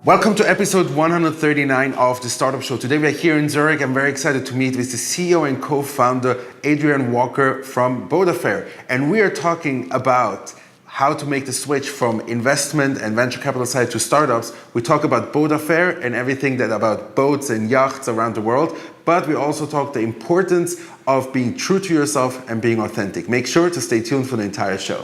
Welcome to episode 139 of the Startup Show. Today we are here in Zurich. I'm very excited to meet with the CEO and co-founder Adrian Walker from Boataffair. And we are talking about how to make the switch from investment and venture capital side to startups. We talk about Boataffair and everything that about boats and yachts around the world. But we also talk the importance of being true to yourself and being authentic. Make sure to stay tuned for the entire show.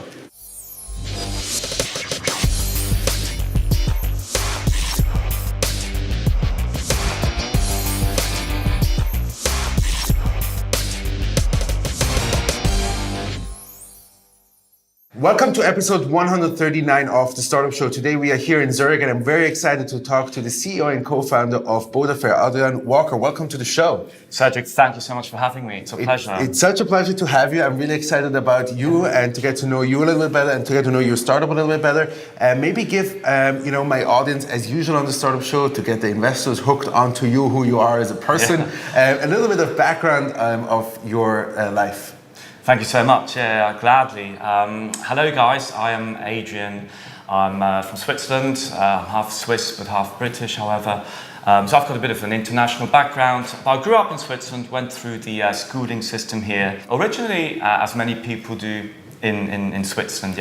Welcome to episode 139 of the Startup Show. Today we are here in Zurich and I'm very excited to talk to the CEO and co-founder of Boataffair, Adrian Walker. Welcome to the show. Cedric, thank you so much for having me. It's a pleasure. It's such a pleasure to have you. I'm really excited about you and to get to know you a little bit better and to get to know your startup a little bit better. Maybe give my audience, as usual on the Startup Show, to get the investors hooked onto you, who you are as a person, a little bit of background of your life. Thank you so much. Yeah, gladly. Hello, guys. I am Adrian. I'm from Switzerland. I'm half Swiss but half British, however. So I've got a bit of an international background. I grew up in Switzerland, went through the schooling system here. Originally, as many people do in Switzerland,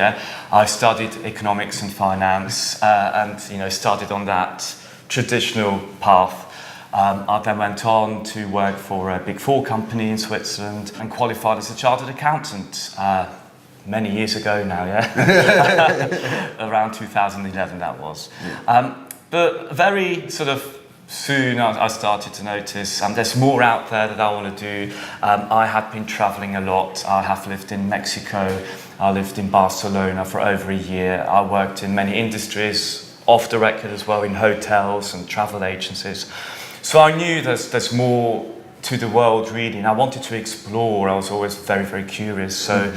I studied economics and finance and started on that traditional path. I then went on to work for a Big Four company in Switzerland and qualified as a chartered accountant many years ago now, around 2011 that was. But very sort of soon I started to notice there's more out there that I want to do. I had been traveling a lot. I have lived in Mexico. I lived in Barcelona for over a year. I worked in many industries, off the record as well, in hotels and travel agencies. So I knew there's more to the world really, and I wanted to explore. I was always very, very curious. So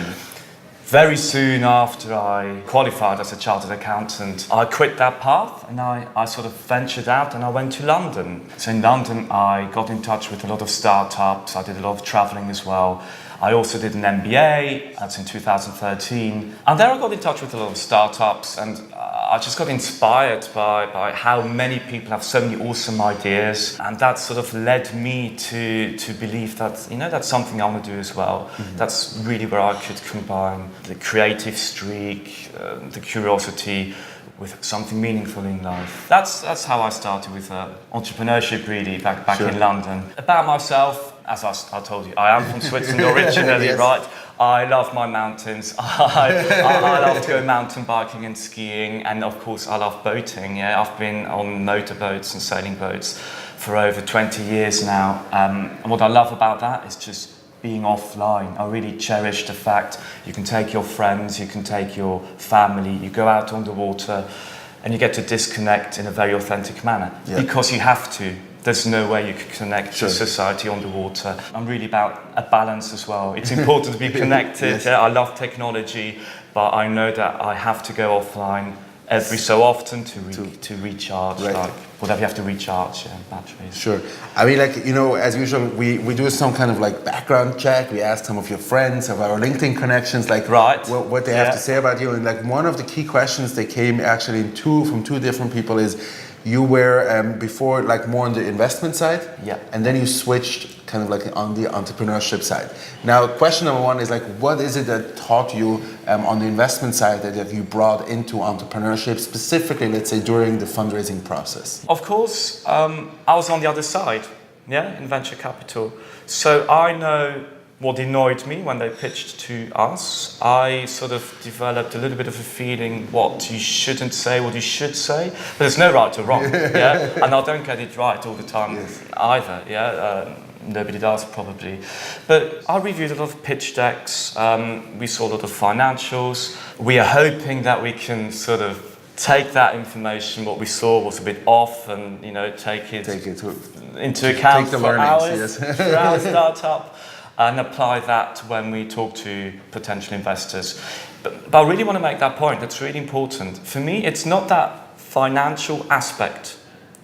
very soon after I qualified as a chartered accountant, I quit that path and I sort of ventured out and I went to London. So in London, I got in touch with a lot of startups. I did a lot of traveling as well. I also did an MBA, that's in 2013. And there I got in touch with a lot of startups and I just got inspired by how many people have so many awesome ideas. And that sort of led me to believe that, that's something I want to do as well. That's really where I could combine the creative streak, the curiosity, with something meaningful in life. That's how I started with entrepreneurship really back in London. About myself, as I told you, I am from Switzerland originally, yes. Right? I love my mountains. I love to go mountain biking and skiing, and of course I love boating. Yeah, I've been on motorboats and sailing boats for over 20 years now. And what I love about that is just being offline. I really cherish the fact you can take your friends, you can take your family, you go out on the water and you get to disconnect in a very authentic manner because you have to. There's no way you can connect to society on the water. I'm really about a balance as well. It's important to be connected. Yes. I love technology, but I know that I have to go offline every so often to recharge, like whatever you have to recharge, batteries. Sure. I mean, as usual, we do some kind of background check. We ask some of your friends, of our LinkedIn connections, what they have to say about you. And one of the key questions that came actually from two different people is, you were before more on the investment side, and then you switched kind of on the entrepreneurship side. Now, question number one is what is it that taught you on the investment side that you brought into entrepreneurship, specifically, let's say, during the fundraising process? Of course, I was on the other side, in venture capital. So I know what annoyed me when they pitched to us. I sort of developed a little bit of a feeling what you shouldn't say, what you should say. But there's no right or wrong, And I don't get it right all the time either, Nobody does probably. But I reviewed a lot of pitch decks. We saw a lot of financials. We are hoping that we can sort of take that information, what we saw was a bit off, and take it into account for our startup. And apply that when we talk to potential investors. But I really want to make that point. That's really important. For me, it's not that financial aspect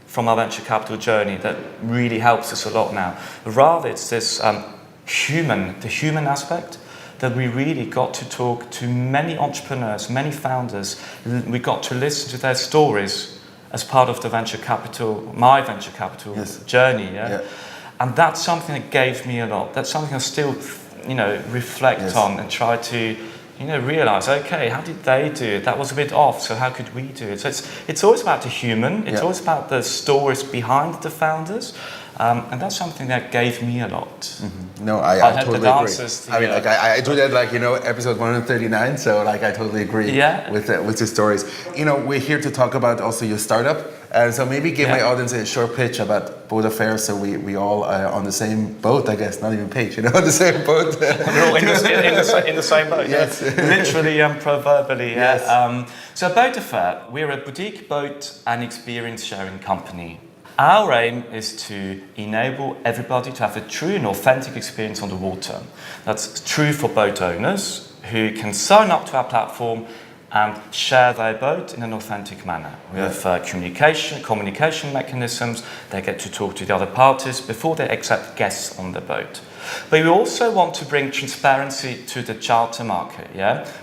from our venture capital journey that really helps us a lot now. Rather, it's this the human aspect, that we really got to talk to many entrepreneurs, many founders. We got to listen to their stories as part of the my venture capital journey. Yeah? And that's something that gave me a lot. That's something I still, reflect on and try to, realize, okay, how did they do it? That was a bit off, so how could we do it? So it's always about the human. It's always about the stories behind the founders. And that's something that gave me a lot. Mm-hmm. No, I totally agree. I do that, episode 139. So I totally agree with the stories. We're here to talk about also your startup. So maybe give my audience a short pitch about Boataffair, so we all are on the same boat, I guess, not even page, on the same boat. We're all in the same boat. Yes. Literally and proverbially. Yes. So Boataffair, we're a boutique boat and experience sharing company. Our aim is to enable everybody to have a true and authentic experience on the water. That's true for boat owners who can sign up to our platform and share their boat in an authentic manner. We have communication mechanisms. They get to talk to the other parties before they accept guests on the boat. But we also want to bring transparency to the charter market.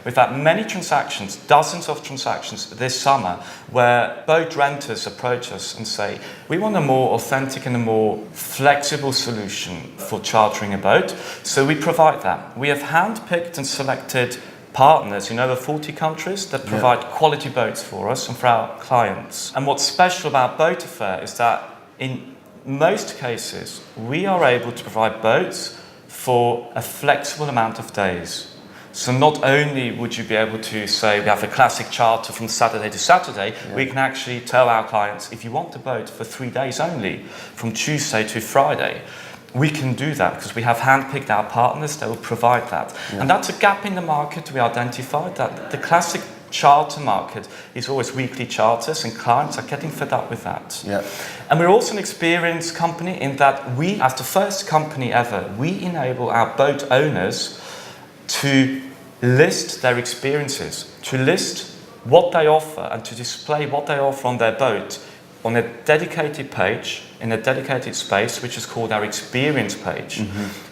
We've had many transactions, dozens of transactions this summer, where boat renters approach us and say, we want a more authentic and a more flexible solution for chartering a boat. So we provide that. We have handpicked and selected partners in over 40 countries that provide quality boats for us and for our clients. And what's special about Boataffair is that in most cases, we are able to provide boats for a flexible amount of days. So not only would you be able to say we have a classic charter from Saturday to Saturday, we can actually tell our clients, if you want the boat for 3 days only, from Tuesday to Friday, we can do that because we have handpicked our partners that will provide that. And that's a gap in the market. We identified that the classic charter market is always weekly charters, and clients are getting fed up with that. And we're also an experience company in that we, as the first company ever, we enable our boat owners to list their experiences, to list what they offer and to display what they offer on their boat on a dedicated page, in a dedicated space, which is called our experience page.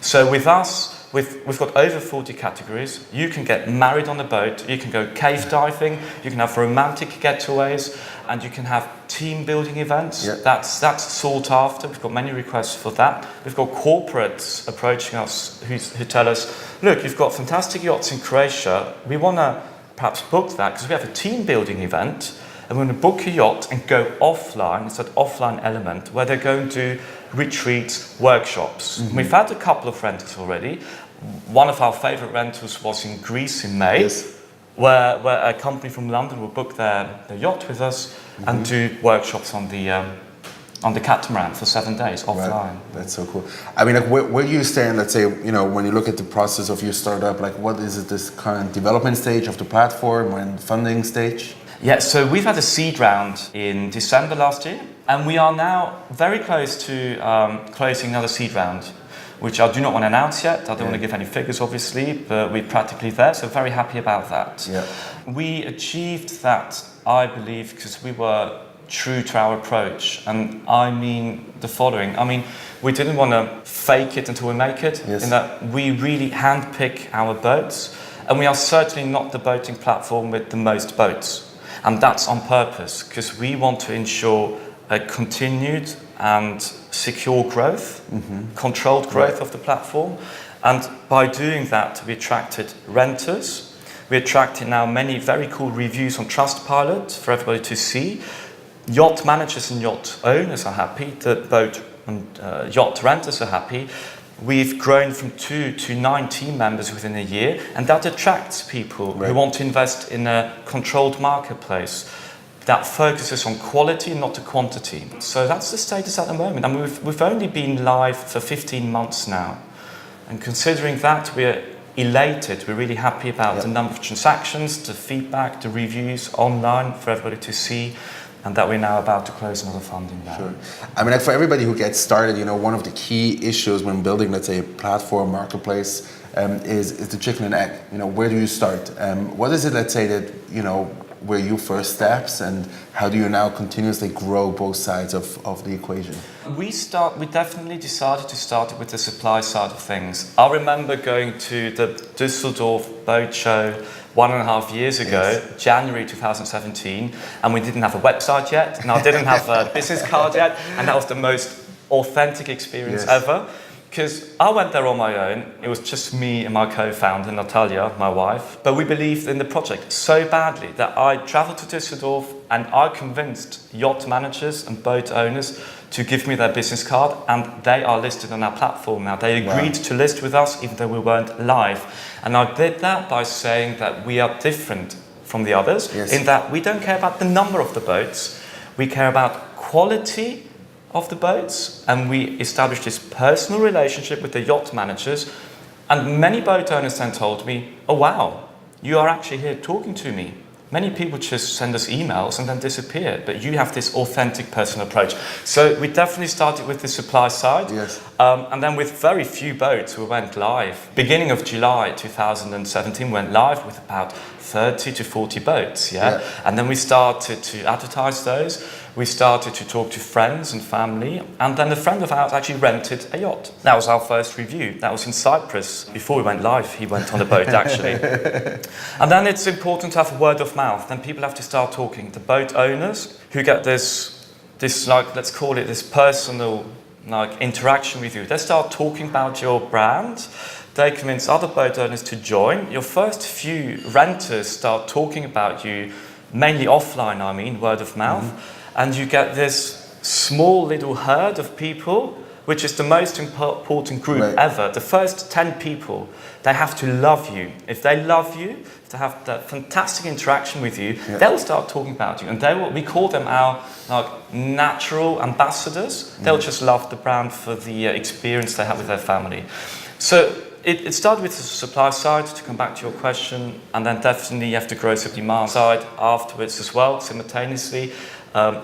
So with us, we've got over 40 categories. You can get married on a boat, you can go cave diving, you can have romantic getaways, and you can have team building events. That's sought after. We've got many requests for that. We've got corporates approaching us who tell us, look, you've got fantastic yachts in Croatia. We want to perhaps book that because we have a team building event. And we're going to book a yacht and go offline. It's that offline element where they're going to retreats, workshops. We've had a couple of rentals already. One of our favorite rentals was in Greece in May, where a company from London will book their yacht with us and do workshops on the catamaran for 7 days offline. Right. That's so cool. I mean, where do you stand, let's say, when you look at the process of your startup, what is it, this current development stage of the platform and funding stage? Yeah, so we've had a seed round in December last year, and we are now very close to closing another seed round, which I do not want to announce yet. I don't want to give any figures, obviously, but we're practically there, so very happy about that. We achieved that, I believe, because we were true to our approach, and I mean the following. I mean, we didn't want to fake it until we make it, in that we really handpick our boats, and we are certainly not the boating platform with the most boats. And that's on purpose, because we want to ensure a continued and secure growth, controlled growth of the platform. And by doing that, we attracted renters. We attracted now many very cool reviews on Trustpilot for everybody to see. Yacht managers and yacht owners are happy. The boat and yacht renters are happy. We've grown from 2 to 9 team members within a year, and that attracts people who want to invest in a controlled marketplace that focuses on quality and not the quantity. So that's the status at the moment. And we've only been live for 15 months now. And considering that, we're elated. We're really happy about the number of transactions, the feedback, the reviews online for everybody to see. And that we're now about to close another funding round. Sure. I mean, for everybody who gets started, one of the key issues when building, let's say, a platform marketplace is the chicken and egg. Where do you start? What is it, let's say, that were your first steps, and how do you now continuously grow both sides of the equation? We definitely decided to start with the supply side of things. I remember going to the Düsseldorf boat show 1.5 years ago, yes. January 2017, and we didn't have a website yet, and I didn't have a business card yet, and that was the most authentic experience yes. ever. Because I went there on my own. It was just me and my co-founder, Natalia, my wife. But we believed in the project so badly that I traveled to Düsseldorf and I convinced yacht managers and boat owners to give me their business card, and they are listed on our platform now. They agreed to list with us even though we weren't live. And I did that by saying that we are different from the others, yes. in that we don't care about the number of the boats. We care about quality of the boats, and we established this personal relationship with the yacht managers, and many boat owners then told me, oh wow, you are actually here talking to me. Many people just send us emails and then disappear, but you have this authentic personal approach. So we definitely started with the supply side, yes. And then with very few boats we went live. Beginning of July 2017 went live with about 30 to 40 boats, yeah? And then we started to advertise those. We started to talk to friends and family, and then a friend of ours actually rented a yacht. That was our first review. That was in Cyprus. Before we went live, he went on a boat actually. And then it's important to have word of mouth. Then people have to start talking. The boat owners who get this like, let's call it this personal like interaction with you. They start talking about your brand. They convince other boat owners to join. Your first few renters start talking about you, mainly offline, I mean, word of mouth. Mm-hmm. And you get this small little herd of people, which is the most important group ever. The first 10 people, they have to love you. If they love you, if they have that fantastic interaction with you, they'll start talking about you. And we call them our natural ambassadors. They'll just love the brand for the experience they have with their family. So it started with the supply side, to come back to your question, and then definitely you have to grow the demand side afterwards as well, simultaneously.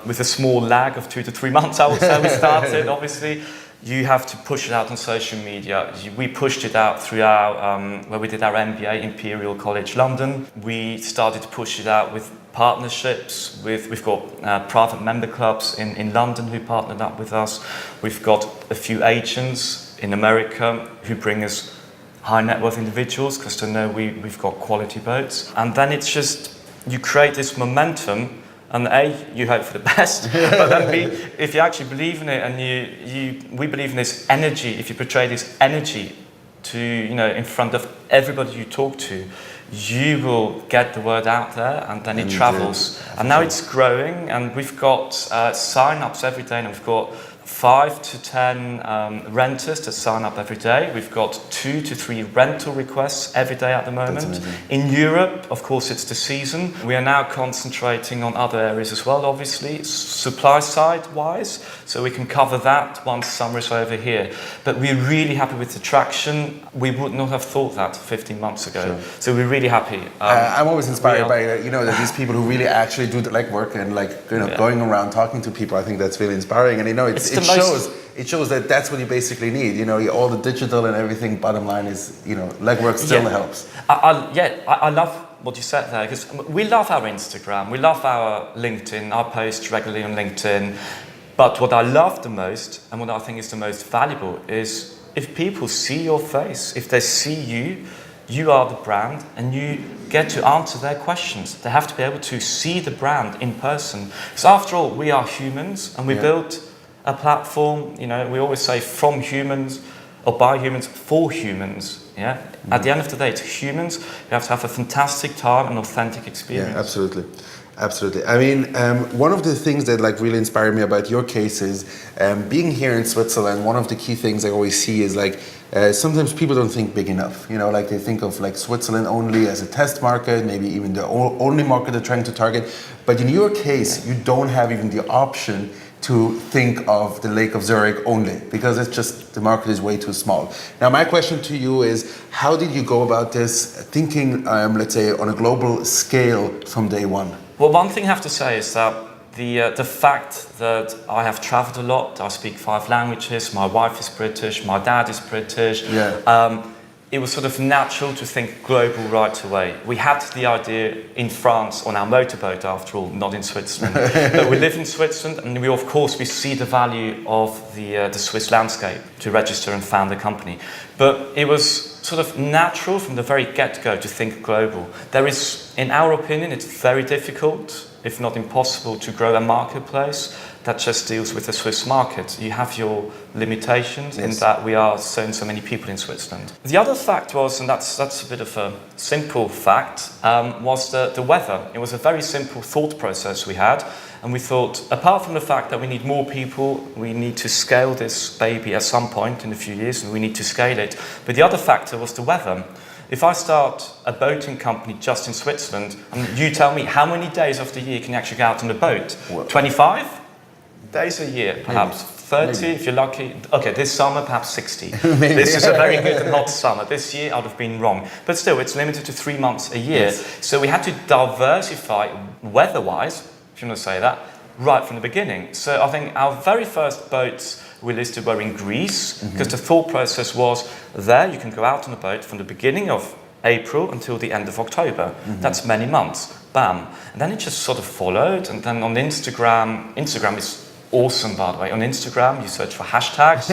With a small lag of 2 to 3 months, I would say we started, obviously. You have to push it out on social media. We pushed it out through our, where we did our MBA, Imperial College, London. We started to push it out with partnerships. We've got private member clubs in London who partnered up with us. We've got a few agents in America who bring us high net worth individuals because they know we've got quality boats. And then it's just, you create this momentum. And A, you hope for the best, but then B, if you actually believe in it, and we believe in this energy. If you portray this energy to, in front of everybody you talk to, you will get the word out there, and then it travels. And now it's growing, and we've got sign-ups every day, and we've got 5 to 10 renters to sign up every day. We've got 2 to 3 rental requests every day at the moment. In Europe, of course, it's the season. We are now concentrating on other areas as well, obviously, supply side wise, so we can cover that once summer is over here. But we're really happy with the traction. We would not have thought that 15 months ago. Sure. So we're really happy. I'm always inspired by that these people who really actually do the legwork and going around talking to people. I think that's really inspiring, and it shows that that's what you basically need. All the digital and everything. Bottom line is, legwork still helps. I love what you said there, because we love our Instagram, we love our LinkedIn. I post regularly on LinkedIn. But what I love the most, and what I think is the most valuable, is if people see your face, if they see you are the brand, and you get to answer their questions. They have to be able to see the brand in person. Because after all, we are humans, and we built a platform, we always say from humans, or by humans, for humans. Yeah. At the end of the day, it's humans. You have to have a fantastic time and authentic experience. Yeah, absolutely. Absolutely. I mean, one of the things that really inspired me about your case is being here in Switzerland. One of the key things I always see is sometimes people don't think big enough. They think of Switzerland only as a test market, maybe even the only market they're trying to target. But in your case, you don't have even the option to think of the Lake of Zurich only, because it's just, the market is way too small. Now, my question to you is, how did you go about this thinking, let's say, on a global scale from day one? Well, one thing I have to say is that the fact that I have traveled a lot, I speak 5 languages, my wife is British, my dad is British, it was sort of natural to think global right away. We had the idea in France on our motorboat, after all, not in Switzerland. But we live in Switzerland, and we see the value of the Swiss landscape to register and found a company. But it was sort of natural from the very get-go to think global. There is, in our opinion, it's very difficult, if not impossible, to grow a marketplace that just deals with the Swiss market. You have your limitations in that we are so many people in Switzerland. The other fact was, and that's a bit of a simple fact, was the weather. It was a very simple thought process we had, and we thought, apart from the fact that we need more people, we need to scale this baby at some point in a few years, and we need to scale it. But the other factor was the weather. If I start a boating company just in Switzerland, and you tell me how many days of the year can you actually go out on a boat? 25 days a year, perhaps. 30 if you're lucky. Okay, this summer perhaps 60. This is a very good and hot summer. This year I'd have been wrong. But still, it's limited to 3 months a year. So we had to diversify weather-wise, if you want to say that, right from the beginning. So I think our very first boats we listed were in Greece, because the thought process was there you can go out on a boat from the beginning of April until the end of October. That's many months. Bam. And then it just sort of followed. And then on Instagram is awesome, by the way. On Instagram, you search for hashtags,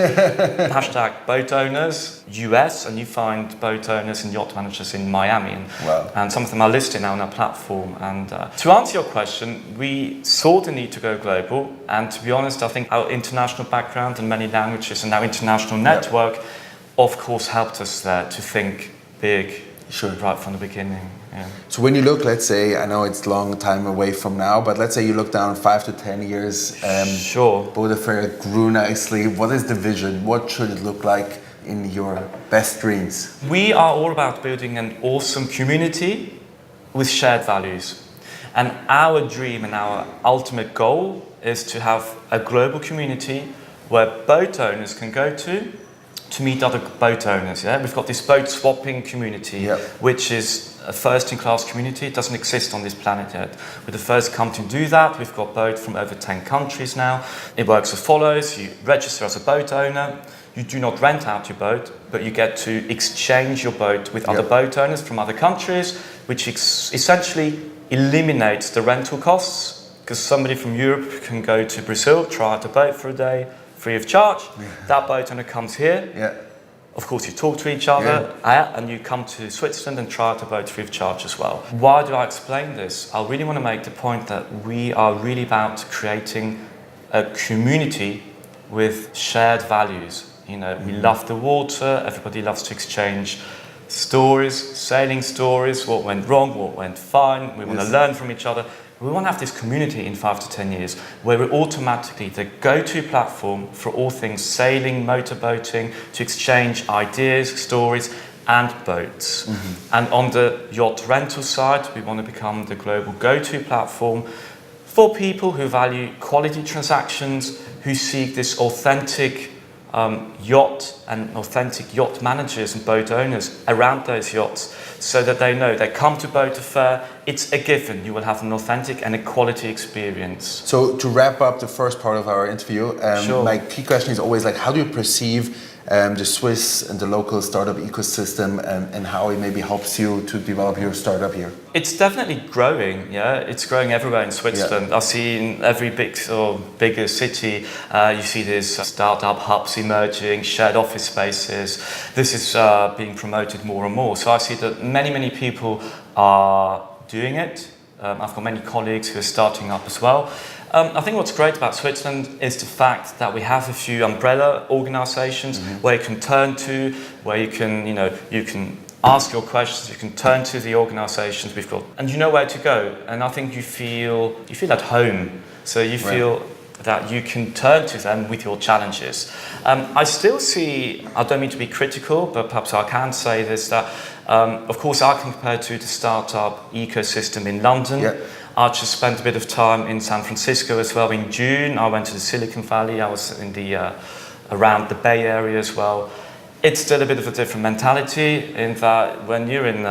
hashtag boat owners, US, and you find boat owners and yacht managers in Miami. And some of them are listed now on our platform. And to answer your question, we saw the need to go global. And to be honest, I think our international background and many languages and our international network, of course, helped us there to think big right from the beginning. Yeah. So when you look, let's say, I know it's a long time away from now, but let's say you look down 5 to 10 years, Boataffair grew nicely. What is the vision? What should it look like in your best dreams? We are all about building an awesome community with shared values. And our dream and our ultimate goal is to have a global community where boat owners can go to meet other boat owners. Yeah? We've got this boat swapping community, which is a first-in-class community. It doesn't exist on this planet yet. We're the first company to do that. We've got boats from over 10 countries now. It works as follows. You register as a boat owner. You do not rent out your boat, but you get to exchange your boat with other boat owners from other countries, which essentially eliminates the rental costs, because somebody from Europe can go to Brazil, try out a boat for a day, free of charge. That boat owner comes here. Of course, you talk to each other, and you come to Switzerland and try out a boat free of charge as well. Why do I explain this? I really want to make the point that we are really about creating a community with shared values. You know, we love the water. Everybody loves to exchange stories, sailing stories, what went wrong, what went fine. We want to learn from each other. We want to have this community in 5 to 10 years where we're automatically the go-to platform for all things sailing, motorboating, to exchange ideas, stories, and boats. And on the yacht rental side, we want to become the global go-to platform for people who value quality transactions, who seek this authentic yacht and authentic yacht managers and boat owners around those yachts, so that they know they come to Boataffair, it's a given, you will have an authentic and a quality experience. So to wrap up the first part of our interview, my key question is always like, how do you perceive the Swiss and the local startup ecosystem, and how it maybe helps you to develop your startup here? It's definitely growing, It's growing everywhere in Switzerland. I see in every big or bigger city, you see these startup hubs emerging, shared office spaces. This is being promoted more and more. So I see that many people are doing it. I've got many colleagues who are starting up as well. I think what's great about Switzerland is the fact that we have a few umbrella organizations where you can turn to, where you can ask your questions, you can turn to the organizations we've got, and you know where to go. And I think you feel at home. So you feel that you can turn to them with your challenges. I still see, I don't mean to be critical, but perhaps I can say this, that of course I can compare to the startup ecosystem in London. I just spent a bit of time in San Francisco as well. In June, I went to the Silicon Valley. I was in around the Bay Area as well. It's still a bit of a different mentality in that when you're in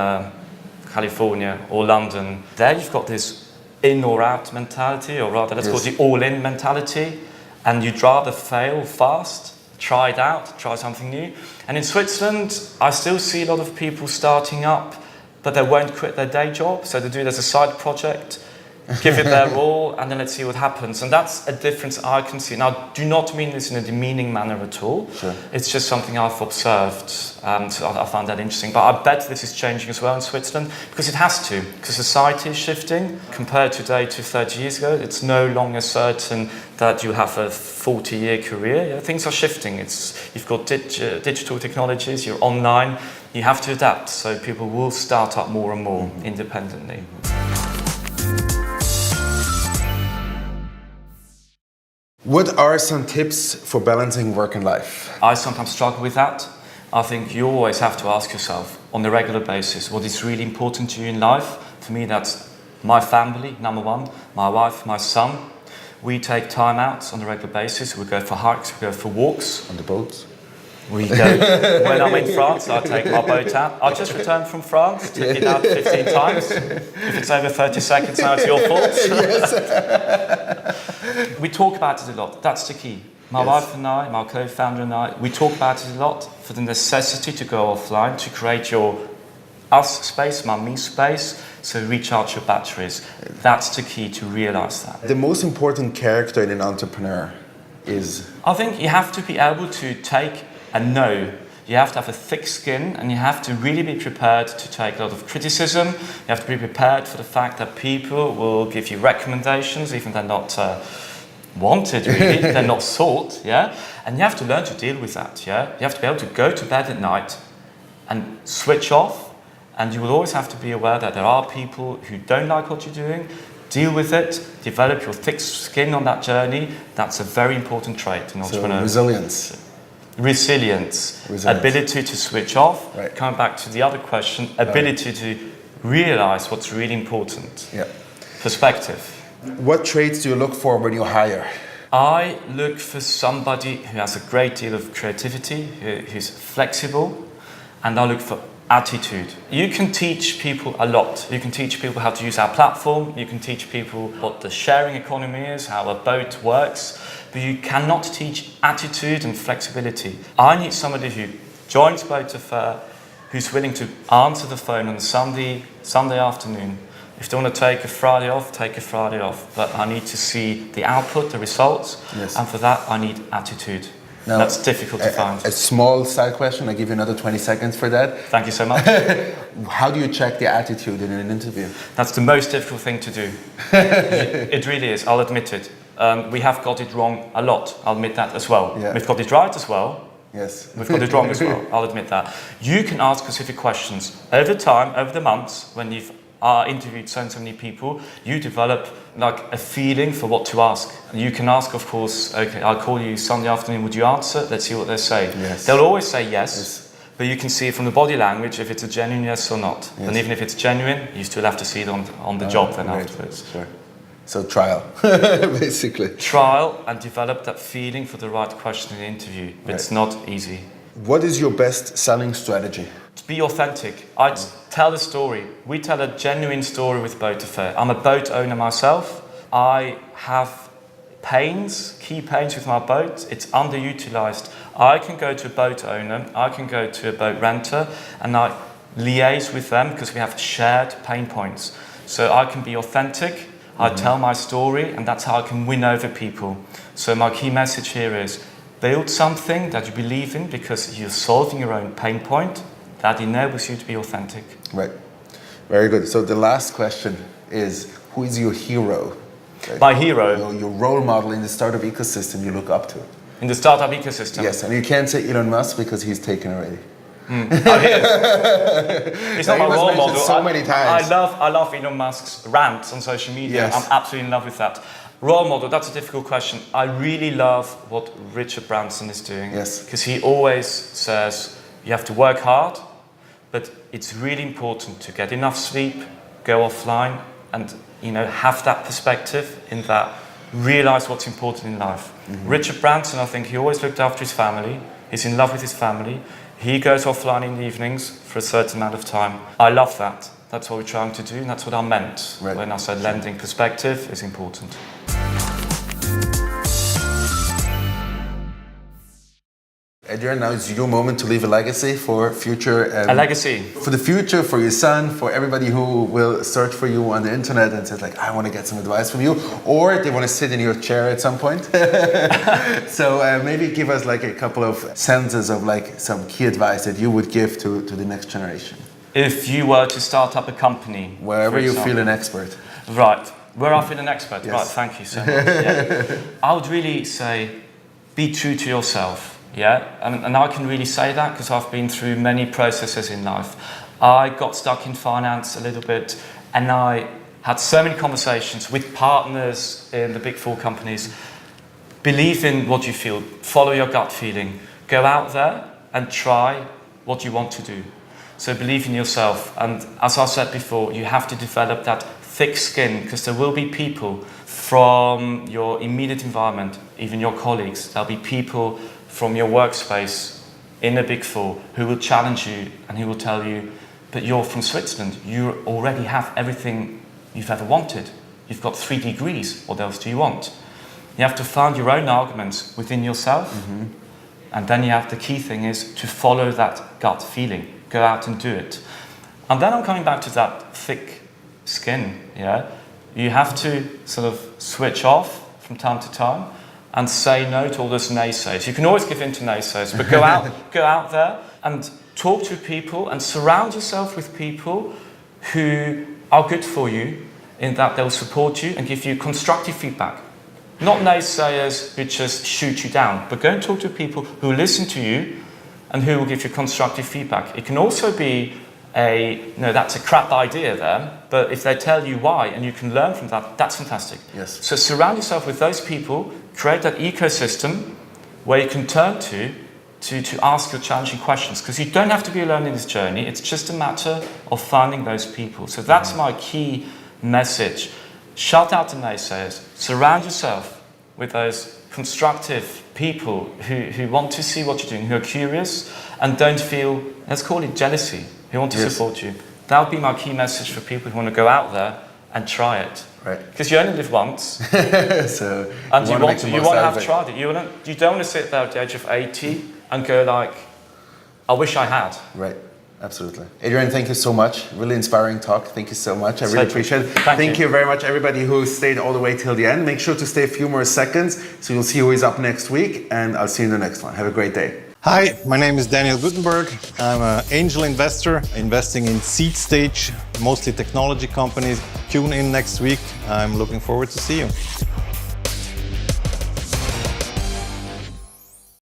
California or London, there you've got this in or out mentality, or rather let's call it the all-in mentality, and you'd rather fail fast try it out, try something new. And in Switzerland, I still see a lot of people starting up, but they won't quit their day job, so they do it as a side project, give it their all, and then let's see what happens. And that's a difference I can see. Now, I do not mean this in a demeaning manner at all. Sure. It's just something I've observed, so I found that interesting. But I bet this is changing as well in Switzerland, because it has to, because society is shifting. Compared today to 30 years ago, it's no longer certain that you have a 40-year career. Yeah, things are shifting. You've got digital technologies, you're online, you have to adapt. So people will start up more and more independently. What are some tips for balancing work and life? I sometimes struggle with that. I think you always have to ask yourself on a regular basis what is really important to you in life. For me, that's my family, number one, my wife, my son. We take time out on a regular basis. We go for hikes, we go for walks. On the boats? We go, when I'm in France, I take my boat out. I just returned from France, took it out 15 times. If it's over 30 seconds now, it's your fault. We talk about it a lot, that's the key. My wife and I, my co-founder and I, we talk about it a lot for the necessity to go offline, to create your us space, my me space, so recharge your batteries. That's the key to realize that. The most important character in an entrepreneur is? I think you have to be able to take a no. You have to have a thick skin, and you have to really be prepared to take a lot of criticism. You have to be prepared for the fact that people will give you recommendations, even they're not wanted, really. They're not sought, yeah? And you have to learn to deal with that, yeah? You have to be able to go to bed at night and switch off, and you will always have to be aware that there are people who don't like what you're doing. Deal with it, develop your thick skin on that journey. That's a very important trait in entrepreneurship. So resilience, ability to switch off. Right. Coming back to the other question, ability to realize what's really important. Yeah. Perspective. What traits do you look for when you hire? I look for somebody who has a great deal of creativity, who's flexible, and I look for attitude. You can teach people a lot. You can teach people how to use our platform. You can teach people what the sharing economy is, how a boat works, but you cannot teach attitude and flexibility. I need somebody who joins Boataffair, who's willing to answer the phone on a Sunday afternoon. If they want to take a Friday off, take a Friday off. But I need to see the output, the results, and for that I need attitude. Now, that's difficult to find. A small side question, I'll give you another 20 seconds for that. Thank you so much. How do you check the attitude in an interview? That's the most difficult thing to do. It really is, I'll admit it. We have got it wrong a lot, I'll admit that as well. Yeah. We've got it right as well. Yes. We've got it wrong as well, I'll admit that. You can ask specific questions. Over time, over the months, when you've interviewed so many people, you develop like a feeling for what to ask. You can ask, of course, okay, I'll call you Sunday afternoon, would you answer? Let's see what they say. Yes. They'll always say yes, but you can see from the body language if it's a genuine yes or not. Yes. And even if it's genuine, you still have to see it on the job then afterwards. Sure. So trial, basically. Trial and develop that feeling for the right question in the interview. It's not easy. What is your best selling strategy? To be authentic. I tell a story. We tell a genuine story with Boataffair. I'm a boat owner myself. I have key pains with my boat. It's underutilized. I can go to a boat owner, I can go to a boat renter, and I liaise with them because we have shared pain points. So I can be authentic, I tell my story, and that's how I can win over people. So my key message here is build something that you believe in because you're solving your own pain point. That enables you to be authentic. Right. Very good. So the last question is, who is your hero? Right? My hero? Your role model in the startup ecosystem you look up to. In the startup ecosystem? Yes, and you can't say Elon Musk because he's taken already. Oh, he is. He's not my role model. So many times. I love Elon Musk's rants on social media. Yes. I'm absolutely in love with that. Role model, that's a difficult question. I really love what Richard Branson is doing. Yes. Because he always says, you have to work hard, but it's really important to get enough sleep, go offline, and have that perspective in that, realize what's important in life. Richard Branson, I think he always looked after his family. He's in love with his family. He goes offline in the evenings for a certain amount of time. I love that. That's what we're trying to do, and that's what I meant when I said lending perspective is important. Adrian, now it's your moment to leave a legacy for future. A legacy? For the future, for your son, for everybody who will search for you on the internet and says like, I want to get some advice from you, or they want to sit in your chair at some point. So maybe give us like a couple of sentences of like some key advice that you would give to the next generation. If you were to start up a company. Wherever you feel an expert. Right, where I feel an expert. Yes. Right, thank you so much. Yeah. I would really say, be true to yourself. Yeah, and I can really say that because I've been through many processes in life. I got stuck in finance a little bit, and I had so many conversations with partners in the big four companies. Believe in what you feel, follow your gut feeling, go out there and try what you want to do. So believe in yourself, and as I said before, you have to develop that thick skin, because there will be people from your immediate environment, even your colleagues, there'll be people from your workspace in the Big Four who will challenge you and who will tell you, but you're from Switzerland, you already have everything you've ever wanted. You've got 3 degrees, what else do you want? You have to find your own arguments within yourself, and then you have the key thing is to follow that gut feeling, go out and do it. And then I'm coming back to that thick skin, yeah? You have to sort of switch off from time to time and say no to all those naysayers. You can always give in to naysayers, but go out there and talk to people and surround yourself with people who are good for you, in that they'll support you and give you constructive feedback. Not naysayers who just shoot you down, but go and talk to people who listen to you and who will give you constructive feedback. It can also be that's a crap idea there, but if they tell you why and you can learn from that, that's fantastic. Yes. So surround yourself with those people, create that ecosystem where you can turn to ask your challenging questions, because you don't have to be alone in this journey. It's just a matter of finding those people. So that's my key message. Shut out the naysayers. Surround yourself with those constructive people who want to see what you're doing, who are curious and don't feel, let's call it jealousy, who want to support you. That would be my key message for people who want to go out there and try it. Right. Because you only live once. So and you want to have tried it. You don't want to sit there at the age of 80 and go like, I wish I had. Right. Absolutely. Adrian, thank you so much. Really inspiring talk. Thank you so much. I really appreciate it. Thank you very much, everybody who stayed all the way till the end. Make sure to stay a few more seconds so you'll see who is up next week, and I'll see you in the next one. Have a great day. Hi, my name is Daniel Gutenberg. I'm an angel investor investing in seed stage, mostly technology companies. Tune in next week. I'm looking forward to see you.